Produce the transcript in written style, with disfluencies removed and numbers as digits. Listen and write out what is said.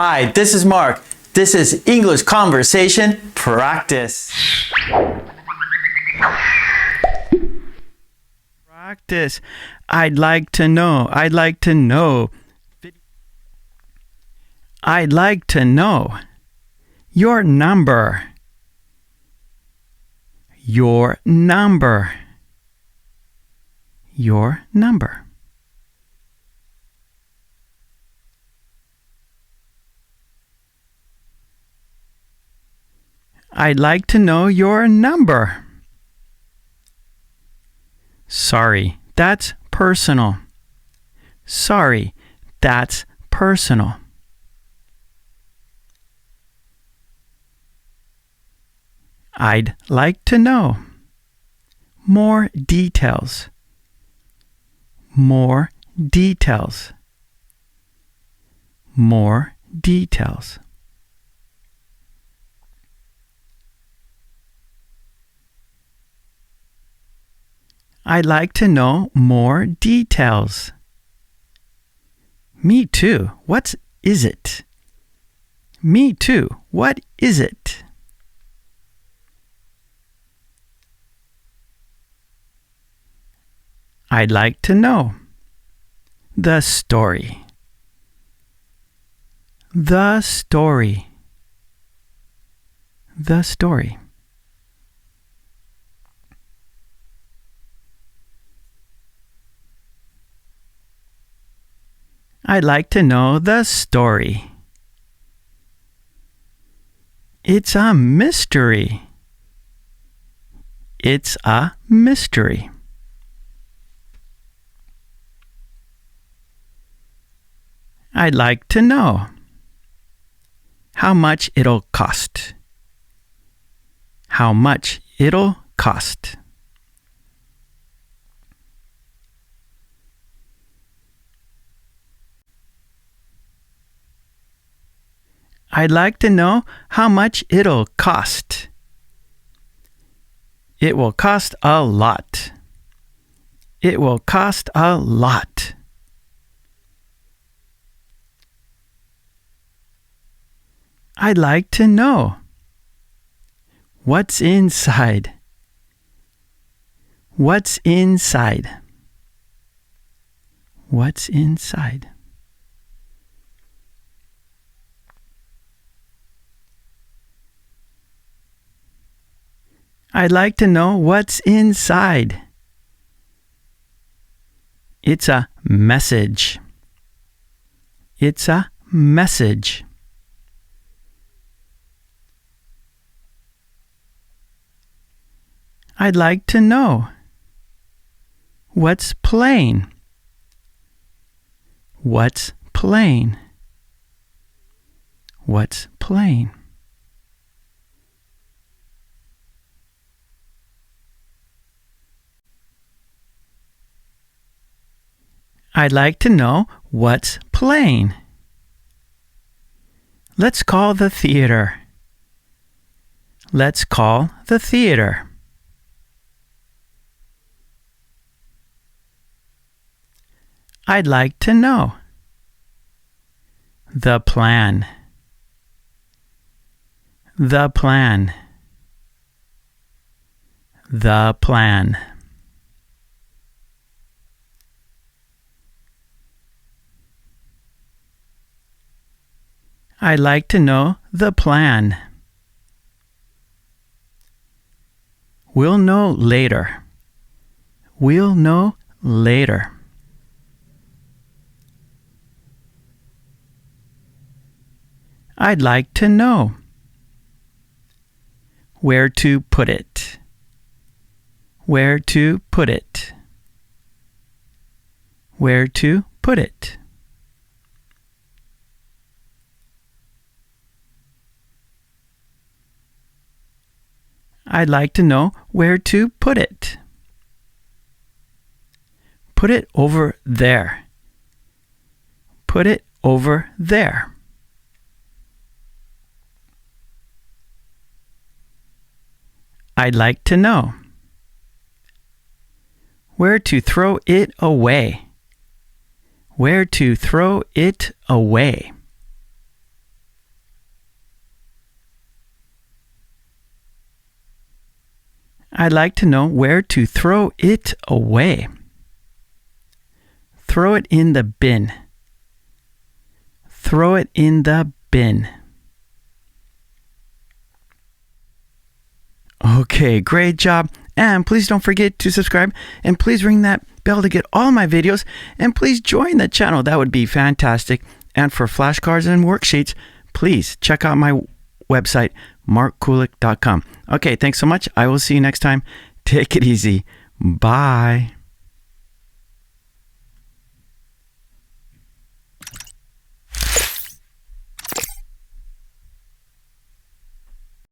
Hi, this is Mark. This is English Conversation Practice. Practice. I'd like to know. I'd like to know. I'd like to know your number. Your number. Your number. I'd like to know your number. Sorry, that's personal. Sorry, that's personal. I'd like to know more details. More details. More details. I'd like to know more details. Me too. What is it? Me too. What is it? I'd like to know the story. The story. The story. I'd like to know the story. It's a mystery. It's a mystery. I'd like to know how much it'll cost. How much it'll cost. I'd like to know how much it'll cost. It will cost a lot. It will cost a lot. I'd like to know what's inside. What's inside? What's inside? I'd like to know what's inside. It's a message. It's a message. I'd like to know what's plain. What's plain? What's plain? I'd like to know what's plain. Let's call the theater. Let's call the theater. I'd like to know the plan. The plan. The plan. I'd like to know the plan. We'll know later. We'll know later. I'd like to know where to put it. Where to put it. Where to put it. I'd like to know where to put it. Put it over there. Put it over there. I'd like to know where to throw it away. Where to throw it away. I'd like to know where to throw it away. Throw it in the bin. Throw it in the bin. Okay, great job. And please don't forget to subscribe. And please ring that bell to get all my videos. And please join the channel. That would be fantastic. And for flashcards and worksheets, please check out my website, markkulek.com. Okay, thanks so much. I will see you next time. Take it easy. Bye.